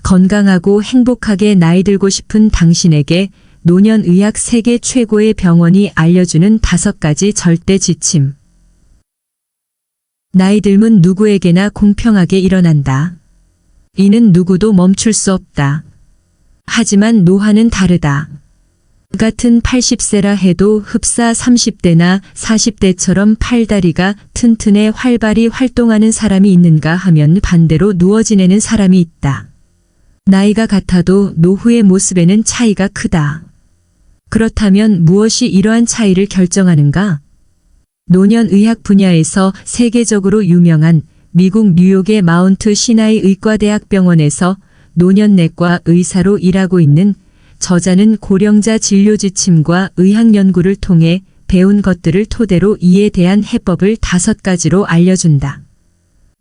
건강하고 행복하게 나이 들고 싶은 당신에게 노년의학 세계 최고의 병원이 알려주는 5가지 절대 지침. 나이 듦은 누구에게나 공평하게 일어난다. 이는 누구도 멈출 수 없다. 하지만 노화는 다르다. 같은 80세라 해도 흡사 30대나 40대처럼 팔다리가 튼튼해 활발히 활동하는 사람이 있는가 하면 반대로 누워 지내는 사람이 있다. 나이가 같아도 노후의 모습에는 차이가 크다. 그렇다면 무엇이 이러한 차이를 결정하는가? 노년의학 분야에서 세계적으로 유명한 미국 뉴욕의 마운트 시나이 의과대학병원에서 노년내과 의사로 일하고 있는 저자는 고령자 진료 지침과 의학 연구를 통해 배운 것들을 토대로 이에 대한 해법을 5가지로 알려준다.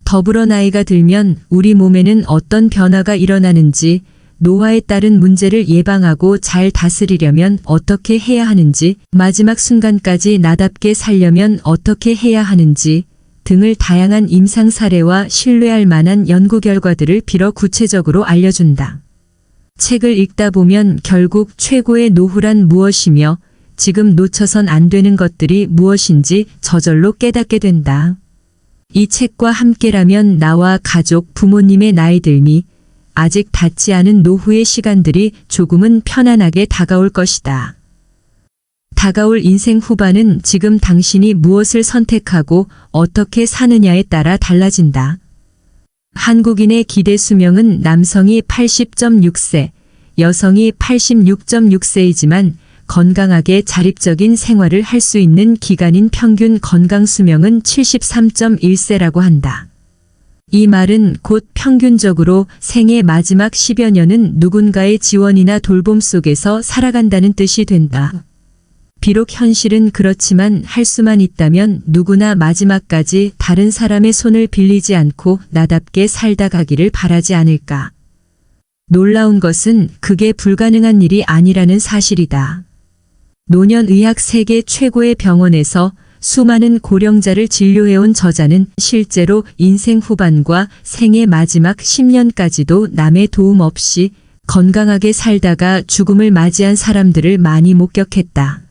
더불어 나이가 들면 우리 몸에는 어떤 변화가 일어나는지, 노화에 따른 문제를 예방하고 잘 다스리려면 어떻게 해야 하는지, 마지막 순간까지 나답게 살려면 어떻게 해야 하는지 등을 다양한 임상 사례와 신뢰할 만한 연구 결과들을 빌어 구체적으로 알려준다. 책을 읽다 보면 결국 최고의 노후란 무엇이며 지금 놓쳐선 안 되는 것들이 무엇인지 저절로 깨닫게 된다. 이 책과 함께라면 나와 가족, 부모님의 나이 듦이 아직 닿지 않은 노후의 시간들이 조금은 편안하게 다가올 것이다. 다가올 인생 후반은 지금 당신이 무엇을 선택하고 어떻게 사느냐에 따라 달라진다. 한국인의 기대 수명은 남성이 80.6세, 여성이 86.6세이지만 건강하게 자립적인 생활을 할 수 있는 기간인 평균 건강 수명은 73.1세라고 한다. 이 말은 곧 평균적으로 생의 마지막 10여 년은 누군가의 지원이나 돌봄 속에서 살아간다는 뜻이 된다. 비록 현실은 그렇지만 할 수만 있다면 누구나 마지막까지 다른 사람의 손을 빌리지 않고 나답게 살다 가기를 바라지 않을까. 놀라운 것은 그게 불가능한 일이 아니라는 사실이다. 노년의학 세계 최고의 병원에서 수많은 고령자를 진료해온 저자는 실제로 인생 후반과 생의 마지막 10년까지도 남의 도움 없이 건강하게 살다가 죽음을 맞이한 사람들을 많이 목격했다.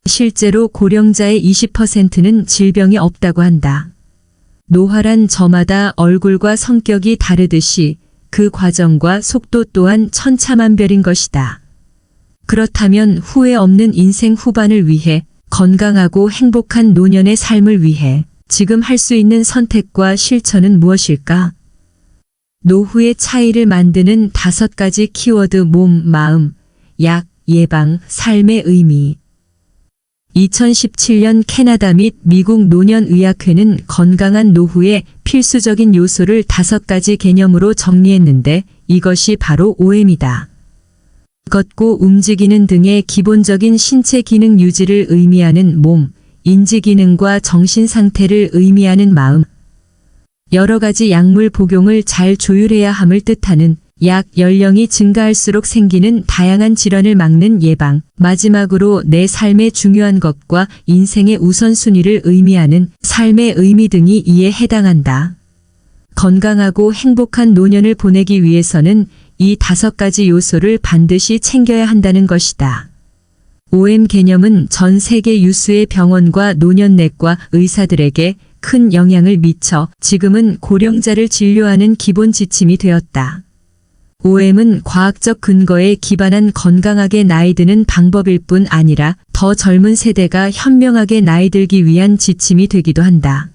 실제로 고령자의 20%는 질병이 없다고 한다. 노화란 저마다 얼굴과 성격이 다르듯이 그 과정과 속도 또한 천차만별인 것이다. 그렇다면 후회 없는 인생 후반을 위해 건강하고 행복한 노년의 삶을 위해 지금 할 수 있는 선택과 실천은 무엇일까? 노후의 차이를 만드는 5가지 키워드 몸, 마음, 약, 예방, 삶의 의미. 2017년 캐나다 및 미국 노년의학회는 건강한 노후의 필수적인 요소를 5가지 개념으로 정리했는데 이것이 바로 OM이다. 걷고 움직이는 등의 기본적인 신체 기능 유지를 의미하는 몸, 인지 기능과 정신 상태를 의미하는 마음, 여러 가지 약물 복용을 잘 조율해야 함을 뜻하는 약, 연령이 증가할수록 생기는 다양한 질환을 막는 예방, 마지막으로 내 삶의 중요한 것과 인생의 우선순위를 의미하는 삶의 의미 등이 이에 해당한다. 건강하고 행복한 노년을 보내기 위해서는 이 5가지 요소를 반드시 챙겨야 한다는 것이다. OM 개념은 전 세계 유수의 병원과 노년내과 의사들에게 큰 영향을 미쳐 지금은 고령자를 진료하는 기본 지침이 되었다. OM은 과학적 근거에 기반한 건강하게 나이 드는 방법일 뿐 아니라 더 젊은 세대가 현명하게 나이 들기 위한 지침이 되기도 한다.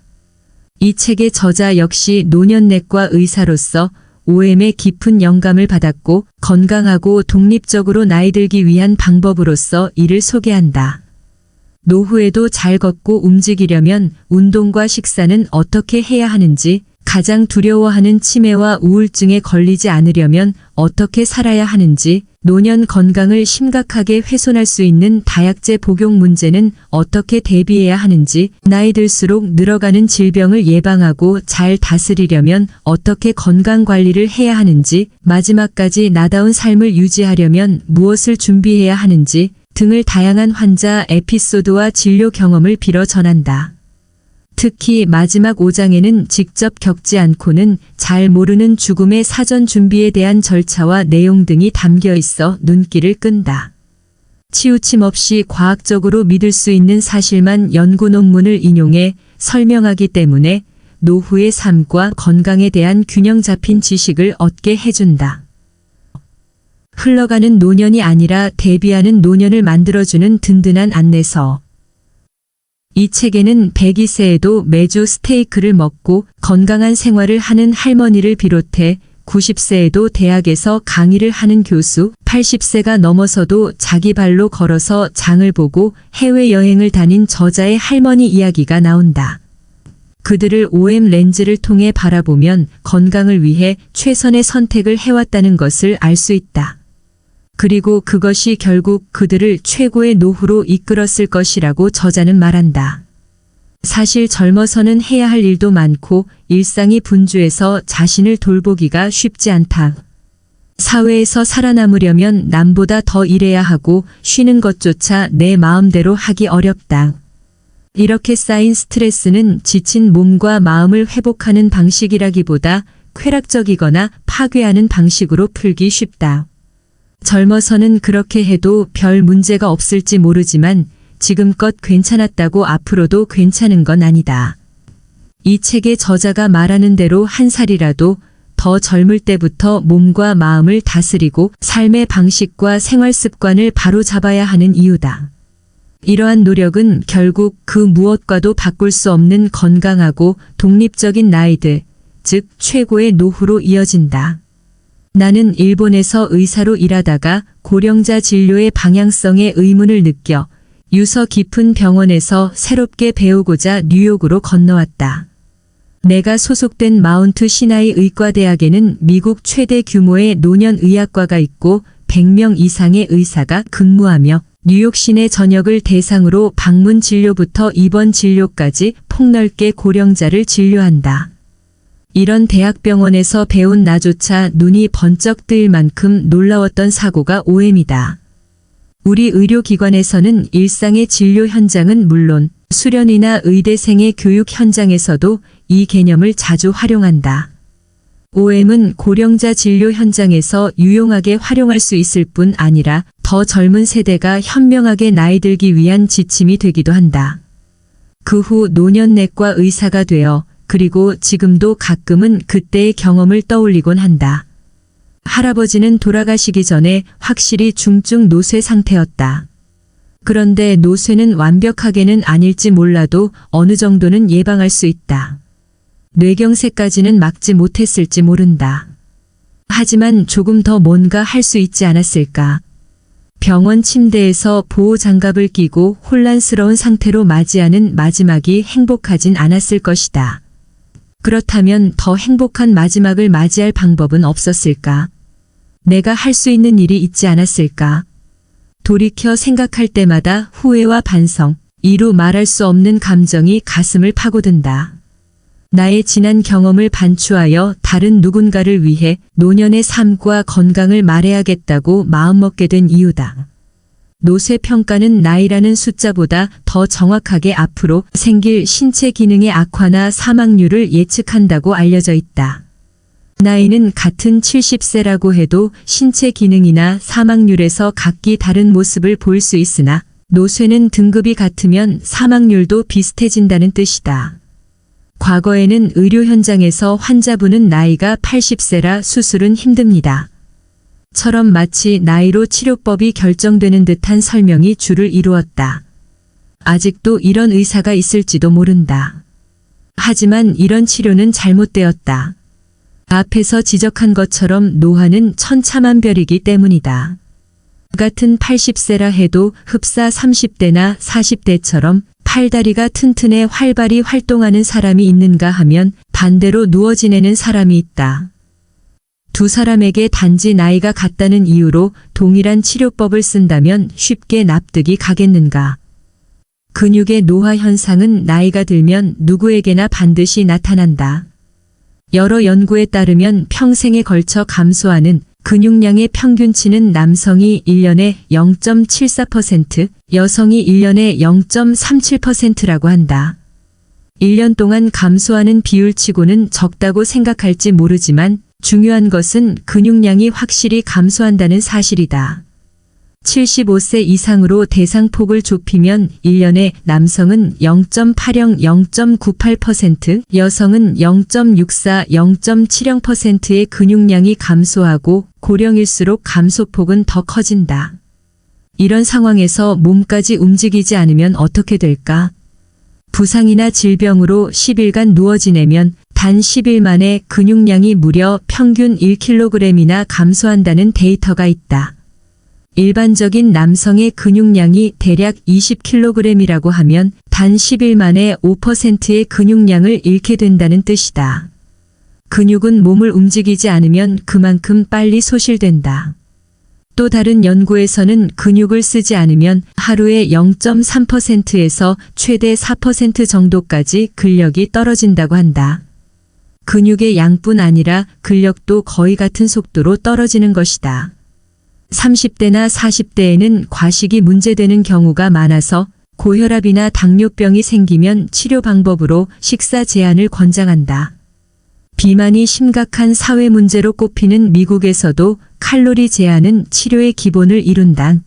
이 책의 저자 역시 노년내과 의사로서 OM의 깊은 영감을 받았고 건강하고 독립적으로 나이 들기 위한 방법으로서 이를 소개한다. 노후에도 잘 걷고 움직이려면 운동과 식사는 어떻게 해야 하는지, 가장 두려워하는 치매와 우울증에 걸리지 않으려면 어떻게 살아야 하는지, 노년 건강을 심각하게 훼손할 수 있는 다약제 복용 문제는 어떻게 대비해야 하는지, 나이 들수록 늘어가는 질병을 예방하고 잘 다스리려면 어떻게 건강관리를 해야 하는지, 마지막까지 나다운 삶을 유지하려면 무엇을 준비해야 하는지 등을 다양한 환자 에피소드와 진료 경험을 빌어 전한다. 특히 마지막 5장에는 직접 겪지 않고는 잘 모르는 죽음의 사전 준비에 대한 절차와 내용 등이 담겨 있어 눈길을 끈다. 치우침 없이 과학적으로 믿을 수 있는 사실만 연구 논문을 인용해 설명하기 때문에 노후의 삶과 건강에 대한 균형 잡힌 지식을 얻게 해준다. 흘러가는 노년이 아니라 대비하는 노년을 만들어주는 든든한 안내서. 이 책에는 102세에도 매주 스테이크를 먹고 건강한 생활을 하는 할머니를 비롯해 90세에도 대학에서 강의를 하는 교수, 80세가 넘어서도 자기 발로 걸어서 장을 보고 해외여행을 다닌 저자의 할머니 이야기가 나온다. 그들을 OM 렌즈를 통해 바라보면 건강을 위해 최선의 선택을 해왔다는 것을 알 수 있다. 그리고 그것이 결국 그들을 최고의 노후로 이끌었을 것이라고 저자는 말한다. 사실 젊어서는 해야 할 일도 많고 일상이 분주해서 자신을 돌보기가 쉽지 않다. 사회에서 살아남으려면 남보다 더 일해야 하고 쉬는 것조차 내 마음대로 하기 어렵다. 이렇게 쌓인 스트레스는 지친 몸과 마음을 회복하는 방식이라기보다 쾌락적이거나 파괴하는 방식으로 풀기 쉽다. 젊어서는 그렇게 해도 별 문제가 없을지 모르지만 지금껏 괜찮았다고 앞으로도 괜찮은 건 아니다. 이 책의 저자가 말하는 대로 한 살이라도 더 젊을 때부터 몸과 마음을 다스리고 삶의 방식과 생활 습관을 바로잡아야 하는 이유다. 이러한 노력은 결국 그 무엇과도 바꿀 수 없는 건강하고 독립적인 나이들, 즉 최고의 노후로 이어진다. 나는 일본에서 의사로 일하다가 고령자 진료의 방향성에 의문을 느껴 유서 깊은 병원에서 새롭게 배우고자 뉴욕으로 건너왔다. 내가 소속된 마운트 시나이 의과대학에는 미국 최대 규모의 노년의학과가 있고 100명 이상의 의사가 근무하며 뉴욕 시내 전역을 대상으로 방문 진료부터 입원 진료까지 폭넓게 고령자를 진료한다. 이런 대학병원에서 배운 나조차 눈이 번쩍 뜨일 만큼 놀라웠던 사고가 OM이다. 우리 의료기관에서는 일상의 진료 현장은 물론 수련이나 의대생의 교육 현장에서도 이 개념을 자주 활용한다. OM은 고령자 진료 현장에서 유용하게 활용할 수 있을 뿐 아니라 더 젊은 세대가 현명하게 나이 들기 위한 지침이 되기도 한다. 그 후 노년내과 의사가 되어 그리고 지금도 가끔은 그때의 경험을 떠올리곤 한다. 할아버지는 돌아가시기 전에 확실히 중증 노쇠 상태였다. 그런데 노쇠는 완벽하게는 아닐지 몰라도 어느 정도는 예방할 수 있다. 뇌경색까지는 막지 못했을지 모른다. 하지만 조금 더 뭔가 할 수 있지 않았을까. 병원 침대에서 보호장갑을 끼고 혼란스러운 상태로 맞이하는 마지막이 행복하진 않았을 것이다. 그렇다면 더 행복한 마지막을 맞이할 방법은 없었을까? 내가 할 수 있는 일이 있지 않았을까? 돌이켜 생각할 때마다 후회와 반성, 이루 말할 수 없는 감정이 가슴을 파고든다. 나의 지난 경험을 반추하여 다른 누군가를 위해 노년의 삶과 건강을 말해야겠다고 마음먹게 된 이유다. 노쇠 평가는 나이라는 숫자보다 더 정확하게 앞으로 생길 신체 기능의 악화나 사망률을 예측한다고 알려져 있다. 나이는 같은 70세라고 해도 신체 기능이나 사망률에서 각기 다른 모습을 보일 수 있으나 노쇠는 등급이 같으면 사망률도 비슷해진다는 뜻이다. 과거에는 의료 현장에서 환자분은 나이가 80세라 수술은 힘듭니다. 처럼 마치 나이로 치료법이 결정되는 듯한 설명이 주를 이루었다. 아직도 이런 의사가 있을지도 모른다. 하지만 이런 치료는 잘못되었다. 앞에서 지적한 것처럼 노화는 천차만별이기 때문이다. 같은 80세라 해도 흡사 30대나 40대처럼 팔다리가 튼튼해 활발히 활동하는 사람이 있는가 하면 반대로 누워 지내는 사람이 있다. 두 사람에게 단지 나이가 같다는 이유로 동일한 치료법을 쓴다면 쉽게 납득이 가겠는가. 근육의 노화 현상은 나이가 들면 누구에게나 반드시 나타난다. 여러 연구에 따르면 평생에 걸쳐 감소하는 근육량의 평균치는 남성이 1년에 0.74%, 여성이 1년에 0.37%라고 한다. 1년 동안 감소하는 비율치고는 적다고 생각할지 모르지만 중요한 것은 근육량이 확실히 감소한다는 사실이다. 75세 이상으로 대상폭을 좁히면 1년에 남성은 0.80, 0.98%, 여성은 0.64, 0.70%의 근육량이 감소하고 고령일수록 감소폭은 더 커진다. 이런 상황에서 몸까지 움직이지 않으면 어떻게 될까? 부상이나 질병으로 10일간 누워 지내면 단 10일 만에 근육량이 무려 평균 1kg이나 감소한다는 데이터가 있다. 일반적인 남성의 근육량이 대략 20kg이라고 하면 단 10일 만에 5%의 근육량을 잃게 된다는 뜻이다. 근육은 몸을 움직이지 않으면 그만큼 빨리 소실된다. 또 다른 연구에서는 근육을 쓰지 않으면 하루에 0.3%에서 최대 4% 정도까지 근력이 떨어진다고 한다. 근육의 양뿐 아니라 근력도 거의 같은 속도로 떨어지는 것이다. 30대나 40대에는 과식이 문제되는 경우가 많아서 고혈압이나 당뇨병이 생기면 치료 방법으로 식사 제한을 권장한다. 비만이 심각한 사회 문제로 꼽히는 미국에서도 칼로리 제한은 치료의 기본을 이룬다.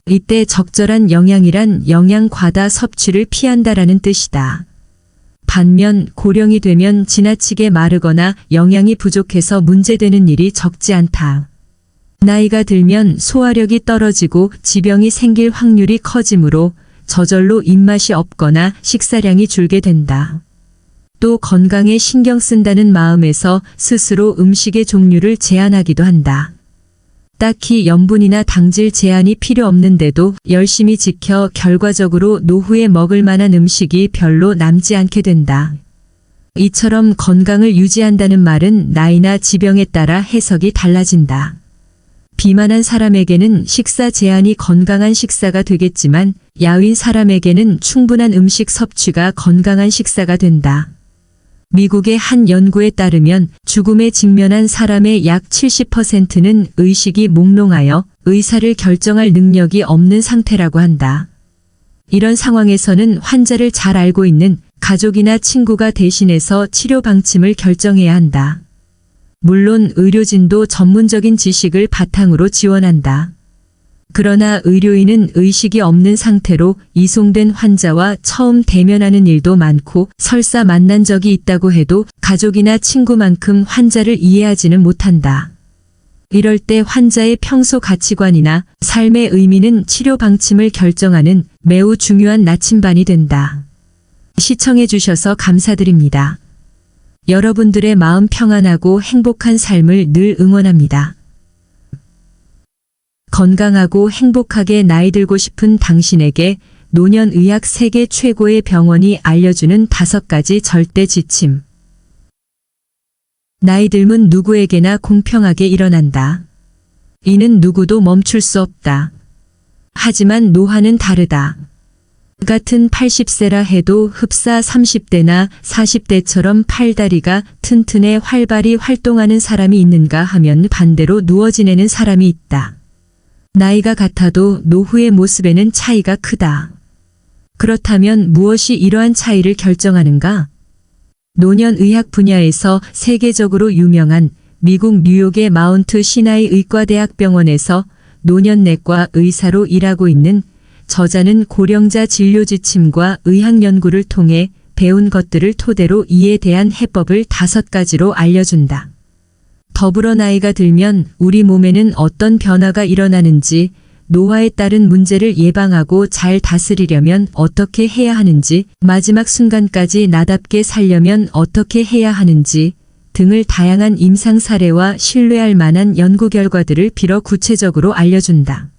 이때 적절한 영양이란 영양 과다 섭취를 피한다라는 뜻이다. 반면 고령이 되면 지나치게 마르거나 영양이 부족해서 문제되는 일이 적지 않다. 나이가 들면 소화력이 떨어지고 지병이 생길 확률이 커지므로 저절로 입맛이 없거나 식사량이 줄게 된다. 또 건강에 신경 쓴다는 마음에서 스스로 음식의 종류를 제한하기도 한다. 딱히 염분이나 당질 제한이 필요 없는데도 열심히 지켜 결과적으로 노후에 먹을 만한 음식이 별로 남지 않게 된다. 이처럼 건강을 유지한다는 말은 나이나 지병에 따라 해석이 달라진다. 비만한 사람에게는 식사 제한이 건강한 식사가 되겠지만 야윈 사람에게는 충분한 음식 섭취가 건강한 식사가 된다. 미국의 한 연구에 따르면 죽음에 직면한 사람의 약 70%는 의식이 몽롱하여 의사를 결정할 능력이 없는 상태라고 한다. 이런 상황에서는 환자를 잘 알고 있는 가족이나 친구가 대신해서 치료 방침을 결정해야 한다. 물론 의료진도 전문적인 지식을 바탕으로 지원한다. 그러나 의료인은 의식이 없는 상태로 이송된 환자와 처음 대면하는 일도 많고 설사 만난 적이 있다고 해도 가족이나 친구만큼 환자를 이해하지는 못한다. 이럴 때 환자의 평소 가치관이나 삶의 의미는 치료 방침을 결정하는 매우 중요한 나침반이 된다. 시청해 주셔서 감사드립니다. 여러분들의 마음 평안하고 행복한 삶을 늘 응원합니다. 건강하고 행복하게 나이 들고 싶은 당신에게 노년의학 세계 최고의 병원이 알려주는 5가지 절대 지침. 나이 듦은 누구에게나 공평하게 일어난다. 이는 누구도 멈출 수 없다. 하지만 노화는 다르다. 같은 80세라 해도 흡사 30대나 40대처럼 팔다리가 튼튼해 활발히 활동하는 사람이 있는가 하면 반대로 누워 지내는 사람이 있다. 나이가 같아도 노후의 모습에는 차이가 크다. 그렇다면 무엇이 이러한 차이를 결정하는가? 노년의학 분야에서 세계적으로 유명한 미국 뉴욕의 마운트 시나이 의과대학병원에서 노년내과 의사로 일하고 있는 저자는 고령자 진료 지침과 의학 연구를 통해 배운 것들을 토대로 이에 대한 해법을 5가지로 알려준다. 더불어 나이가 들면 우리 몸에는 어떤 변화가 일어나는지, 노화에 따른 문제를 예방하고 잘 다스리려면 어떻게 해야 하는지, 마지막 순간까지 나답게 살려면 어떻게 해야 하는지 등을 다양한 임상 사례와 신뢰할 만한 연구 결과들을 빌어 구체적으로 알려준다.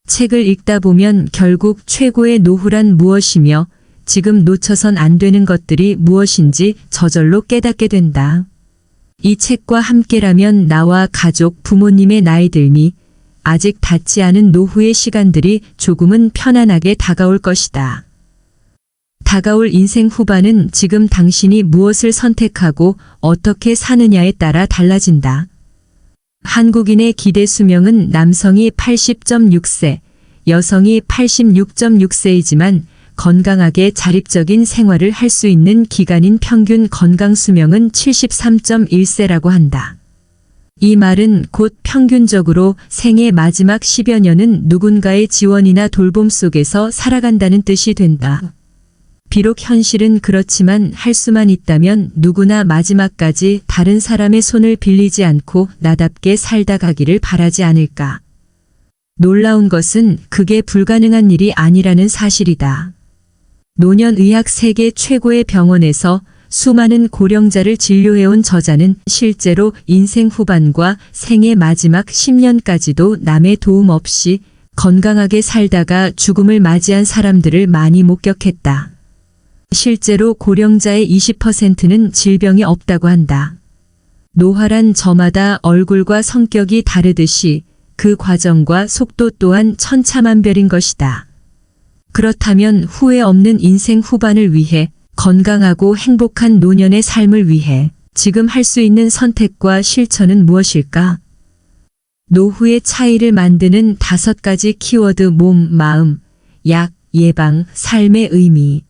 책을 읽다 보면 결국 최고의 노후란 무엇이며 지금 놓쳐선 안 되는 것들이 무엇인지 저절로 깨닫게 된다. 이 책과 함께라면 나와 가족, 부모님의 나이 듦이 아직 닿지 않은 노후의 시간들이 조금은 편안하게 다가올 것이다. 다가올 인생 후반은 지금 당신이 무엇을 선택하고 어떻게 사느냐에 따라 달라진다. 한국인의 기대 수명은 남성이 80.6세, 여성이 86.6세이지만 건강하게 자립적인 생활을 할 수 있는 기간인 평균 건강 수명은 73.1세라고 한다. 이 말은 곧 평균적으로 생애 마지막 10여 년은 누군가의 지원이나 돌봄 속에서 살아간다는 뜻이 된다. 비록 현실은 그렇지만 할 수만 있다면 누구나 마지막까지 다른 사람의 손을 빌리지 않고 나답게 살다 가기를 바라지 않을까. 놀라운 것은 그게 불가능한 일이 아니라는 사실이다. 노년의학 세계 최고의 병원에서 수많은 고령자를 진료해온 저자는 실제로 인생 후반과 생애 마지막 10년까지도 남의 도움 없이 건강하게 살다가 죽음을 맞이한 사람들을 많이 목격했다. 실제로 고령자의 20%는 질병이 없다고 한다. 노화란 저마다 얼굴과 성격이 다르듯이 그 과정과 속도 또한 천차만별인 것이다. 그렇다면 후회 없는 인생 후반을 위해 건강하고 행복한 노년의 삶을 위해 지금 할 수 있는 선택과 실천은 무엇일까? 노후의 차이를 만드는 5가지 키워드 몸, 마음, 약, 예방, 삶의 의미.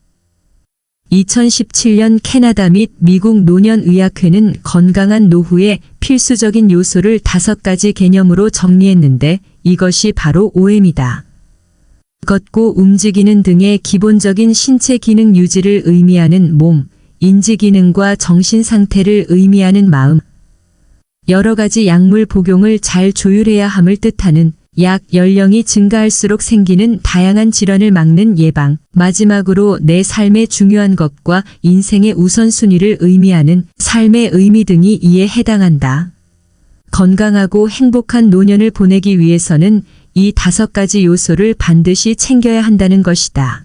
2017년 캐나다 및 미국 노년의학회는 건강한 노후의 필수적인 요소를 5가지 개념으로 정리했는데 이것이 바로 OM이다. 걷고 움직이는 등의 기본적인 신체 기능 유지를 의미하는 몸, 인지 기능과 정신 상태를 의미하는 마음, 여러 가지 약물 복용을 잘 조율해야 함을 뜻하는 약, 연령이 증가할수록 생기는 다양한 질환을 막는 예방, 마지막으로 내 삶의 중요한 것과 인생의 우선순위를 의미하는 삶의 의미 등이 이에 해당한다. 건강하고 행복한 노년을 보내기 위해서는 이 5가지 요소를 반드시 챙겨야 한다는 것이다.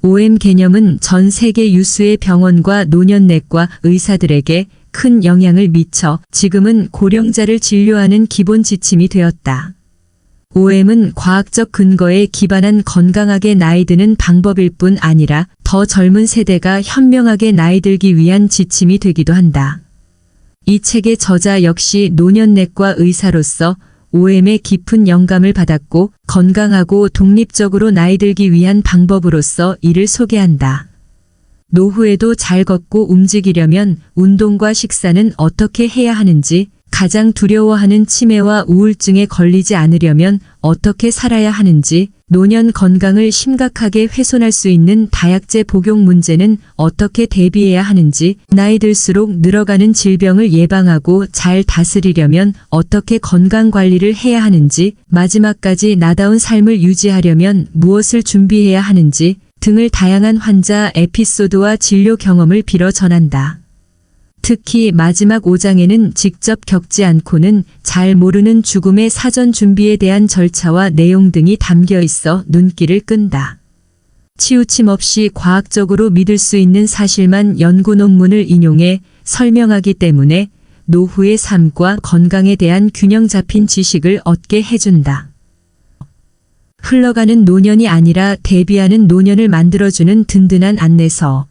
OM 개념은 전 세계 유수의 병원과 노년내과 의사들에게 큰 영향을 미쳐 지금은 고령자를 진료하는 기본 지침이 되었다. OM은 과학적 근거에 기반한 건강하게 나이 드는 방법일 뿐 아니라 더 젊은 세대가 현명하게 나이 들기 위한 지침이 되기도 한다. 이 책의 저자 역시 노년내과 의사로서 OM에 깊은 영감을 받았고 건강하고 독립적으로 나이 들기 위한 방법으로서 이를 소개한다. 노후에도 잘 걷고 움직이려면 운동과 식사는 어떻게 해야 하는지, 가장 두려워하는 치매와 우울증에 걸리지 않으려면 어떻게 살아야 하는지, 노년 건강을 심각하게 훼손할 수 있는 다약제 복용 문제는 어떻게 대비해야 하는지, 나이 들수록 늘어가는 질병을 예방하고 잘 다스리려면 어떻게 건강관리를 해야 하는지, 마지막까지 나다운 삶을 유지하려면 무엇을 준비해야 하는지 등을 다양한 환자 에피소드와 진료 경험을 빌어 전한다. 특히 마지막 5장에는 직접 겪지 않고는 잘 모르는 죽음의 사전 준비에 대한 절차와 내용 등이 담겨 있어 눈길을 끈다. 치우침 없이 과학적으로 믿을 수 있는 사실만 연구 논문을 인용해 설명하기 때문에 노후의 삶과 건강에 대한 균형 잡힌 지식을 얻게 해준다. 흘러가는 노년이 아니라 대비하는 노년을 만들어주는 든든한 안내서.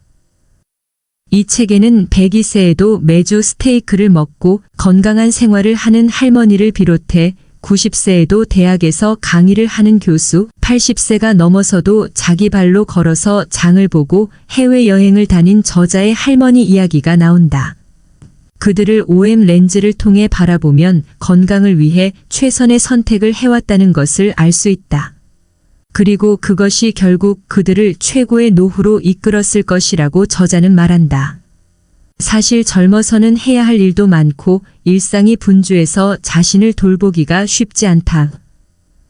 이 책에는 102세에도 매주 스테이크를 먹고 건강한 생활을 하는 할머니를 비롯해 90세에도 대학에서 강의를 하는 교수, 80세가 넘어서도 자기 발로 걸어서 장을 보고 해외여행을 다닌 저자의 할머니 이야기가 나온다. 그들을 OM 렌즈를 통해 바라보면 건강을 위해 최선의 선택을 해왔다는 것을 알 수 있다. 그리고 그것이 결국 그들을 최고의 노후로 이끌었을 것이라고 저자는 말한다. 사실 젊어서는 해야 할 일도 많고 일상이 분주해서 자신을 돌보기가 쉽지 않다.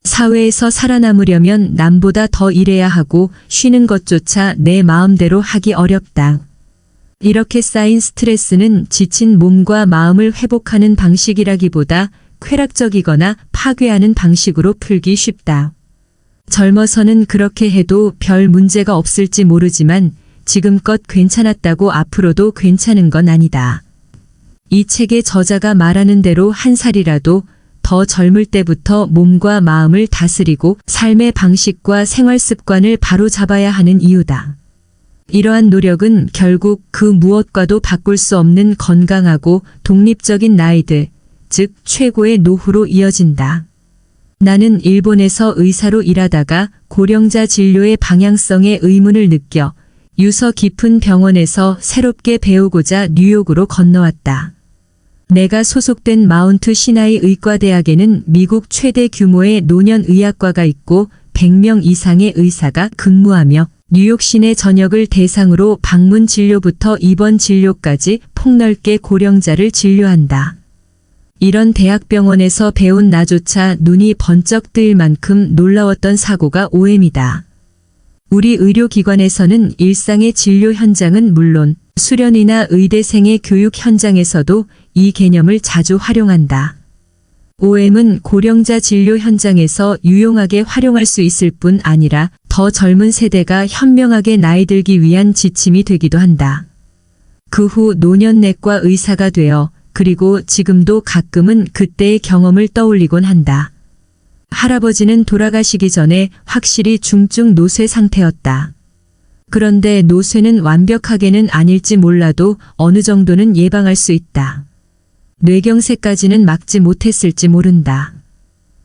사회에서 살아남으려면 남보다 더 일해야 하고 쉬는 것조차 내 마음대로 하기 어렵다. 이렇게 쌓인 스트레스는 지친 몸과 마음을 회복하는 방식이라기보다 쾌락적이거나 파괴하는 방식으로 풀기 쉽다. 젊어서는 그렇게 해도 별 문제가 없을지 모르지만 지금껏 괜찮았다고 앞으로도 괜찮은 건 아니다. 이 책의 저자가 말하는 대로 한 살이라도 더 젊을 때부터 몸과 마음을 다스리고 삶의 방식과 생활 습관을 바로잡아야 하는 이유다. 이러한 노력은 결국 그 무엇과도 바꿀 수 없는 건강하고 독립적인 나이들, 즉 최고의 노후로 이어진다. 나는 일본에서 의사로 일하다가 고령자 진료의 방향성에 의문을 느껴 유서 깊은 병원에서 새롭게 배우고자 뉴욕으로 건너왔다. 내가 소속된 마운트 시나이 의과대학에는 미국 최대 규모의 노년의학과가 있고 100명 이상의 의사가 근무하며 뉴욕 시내 전역을 대상으로 방문 진료부터 입원 진료까지 폭넓게 고령자를 진료한다. 이런 대학병원에서 배운 나조차 눈이 번쩍 뜨일 만큼 놀라웠던 사고가 OM이다. 우리 의료기관에서는 일상의 진료 현장은 물론 수련이나 의대생의 교육 현장에서도 이 개념을 자주 활용한다. OM은 고령자 진료 현장에서 유용하게 활용할 수 있을 뿐 아니라 더 젊은 세대가 현명하게 나이 들기 위한 지침이 되기도 한다. 그 후 노년내과 의사가 되어 그리고 지금도 가끔은 그때의 경험을 떠올리곤 한다. 할아버지는 돌아가시기 전에 확실히 중증 노쇠 상태였다. 그런데 노쇠는 완벽하게는 아닐지 몰라도 어느 정도는 예방할 수 있다. 뇌경색까지는 막지 못했을지 모른다.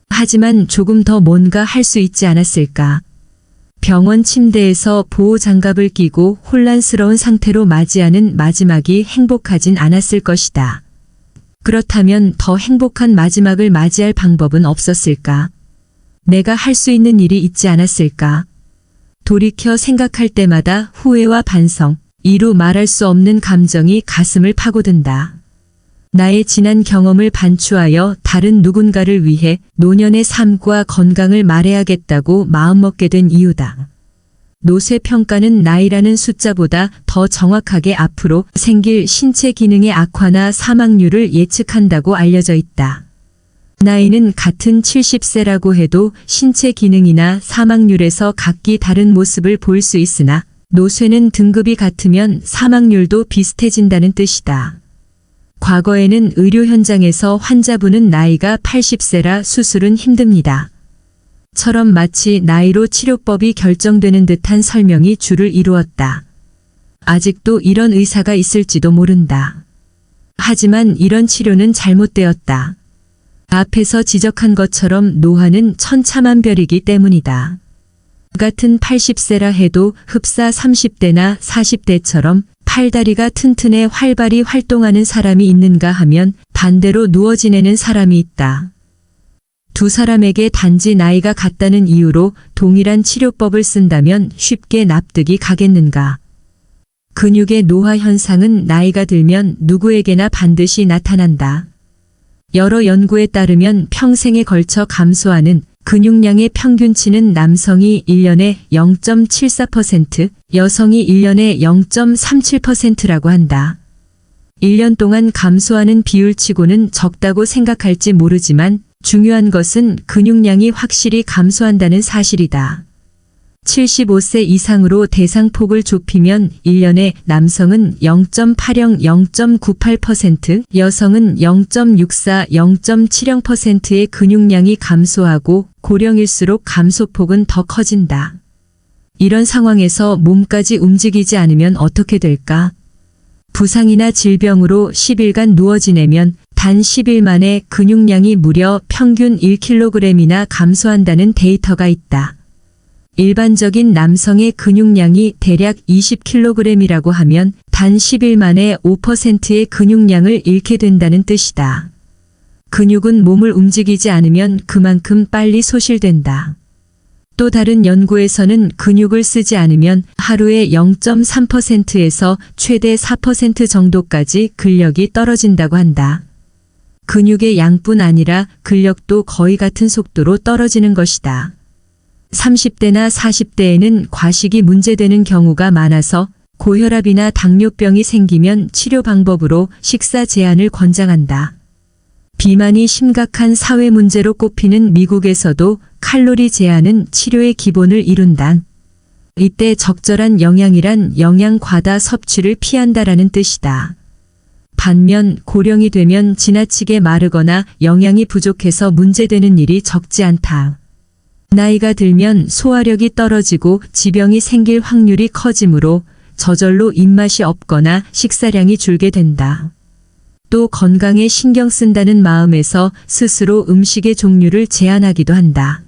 하지만 조금 더 뭔가 할 수 있지 않았을까. 병원 침대에서 보호장갑을 끼고 혼란스러운 상태로 맞이하는 마지막이 행복하진 않았을 것이다. 그렇다면 더 행복한 마지막을 맞이할 방법은 없었을까? 내가 할 수 있는 일이 있지 않았을까? 돌이켜 생각할 때마다 후회와 반성, 이루 말할 수 없는 감정이 가슴을 파고든다. 나의 지난 경험을 반추하여 다른 누군가를 위해 노년의 삶과 건강을 말해야겠다고 마음먹게 된 이유다. 노쇠 평가는 나이라는 숫자보다 더 정확하게 앞으로 생길 신체 기능의 악화나 사망률을 예측한다고 알려져 있다. 나이는 같은 70세라고 해도 신체 기능이나 사망률에서 각기 다른 모습을 보일 수 있으나 노쇠는 등급이 같으면 사망률도 비슷해진다는 뜻이다. 과거에는 의료 현장에서 환자분은 나이가 80세라 수술은 힘듭니다. 처럼 마치 나이로 치료법이 결정되는 듯한 설명이 주를 이루었다. 아직도 이런 의사가 있을지도 모른다. 하지만 이런 치료는 잘못되었다. 앞에서 지적한 것처럼 노화는 천차만별이기 때문이다. 같은 80세라 해도 흡사 30대나 40대처럼 팔다리가 튼튼해 활발히 활동하는 사람이 있는가 하면 반대로 누워 지내는 사람이 있다. 두 사람에게 단지 나이가 같다는 이유로 동일한 치료법을 쓴다면 쉽게 납득이 가겠는가. 근육의 노화 현상은 나이가 들면 누구에게나 반드시 나타난다. 여러 연구에 따르면 평생에 걸쳐 감소하는 근육량의 평균치는 남성이 1년에 0.74%, 여성이 1년에 0.37%라고 한다. 1년 동안 감소하는 비율치고는 적다고 생각할지 모르지만 중요한 것은 근육량이 확실히 감소한다는 사실이다. 75세 이상으로 대상폭을 좁히면 1년에 남성은 0.80, 0.98%, 여성은 0.64, 0.70%의 근육량이 감소하고 고령일수록 감소폭은 더 커진다. 이런 상황에서 몸까지 움직이지 않으면 어떻게 될까? 부상이나 질병으로 10일간 누워 지내면 단 10일 만에 근육량이 무려 평균 1kg이나 감소한다는 데이터가 있다. 일반적인 남성의 근육량이 대략 20kg이라고 하면 단 10일 만에 5%의 근육량을 잃게 된다는 뜻이다. 근육은 몸을 움직이지 않으면 그만큼 빨리 소실된다. 또 다른 연구에서는 근육을 쓰지 않으면 하루에 0.3%에서 최대 4% 정도까지 근력이 떨어진다고 한다. 근육의 양뿐 아니라 근력도 거의 같은 속도로 떨어지는 것이다. 30대나 40대에는 과식이 문제되는 경우가 많아서 고혈압이나 당뇨병이 생기면 치료 방법으로 식사 제한을 권장한다. 비만이 심각한 사회 문제로 꼽히는 미국에서도 칼로리 제한은 치료의 기본을 이룬다. 이때 적절한 영양이란 영양 과다 섭취를 피한다라는 뜻이다. 반면 고령이 되면 지나치게 마르거나 영양이 부족해서 문제되는 일이 적지 않다. 나이가 들면 소화력이 떨어지고 지병이 생길 확률이 커지므로 저절로 입맛이 없거나 식사량이 줄게 된다. 또 건강에 신경 쓴다는 마음에서 스스로 음식의 종류를 제한하기도 한다.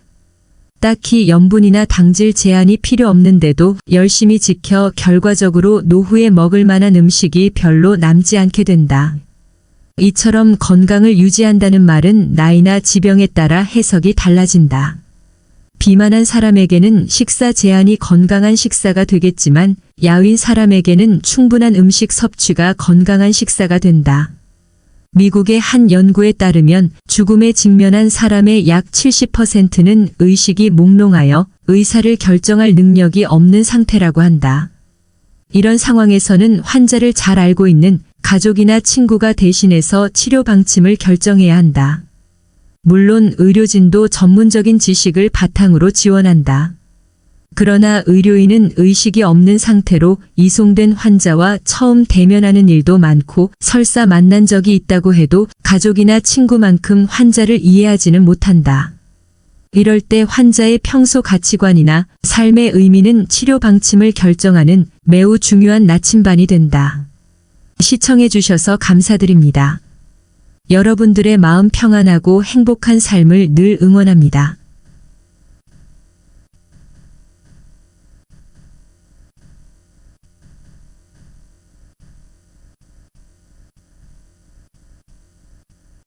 딱히 염분이나 당질 제한이 필요 없는데도 열심히 지켜 결과적으로 노후에 먹을 만한 음식이 별로 남지 않게 된다. 이처럼 건강을 유지한다는 말은 나이나 지병에 따라 해석이 달라진다. 비만한 사람에게는 식사 제한이 건강한 식사가 되겠지만 야윈 사람에게는 충분한 음식 섭취가 건강한 식사가 된다. 미국의 한 연구에 따르면 죽음에 직면한 사람의 약 70%는 의식이 몽롱하여 의사를 결정할 능력이 없는 상태라고 한다. 이런 상황에서는 환자를 잘 알고 있는 가족이나 친구가 대신해서 치료 방침을 결정해야 한다. 물론 의료진도 전문적인 지식을 바탕으로 지원한다. 그러나 의료인은 의식이 없는 상태로 이송된 환자와 처음 대면하는 일도 많고 설사 만난 적이 있다고 해도 가족이나 친구만큼 환자를 이해하지는 못한다. 이럴 때 환자의 평소 가치관이나 삶의 의미는 치료 방침을 결정하는 매우 중요한 나침반이 된다. 시청해 주셔서 감사드립니다. 여러분들의 마음 평안하고 행복한 삶을 늘 응원합니다.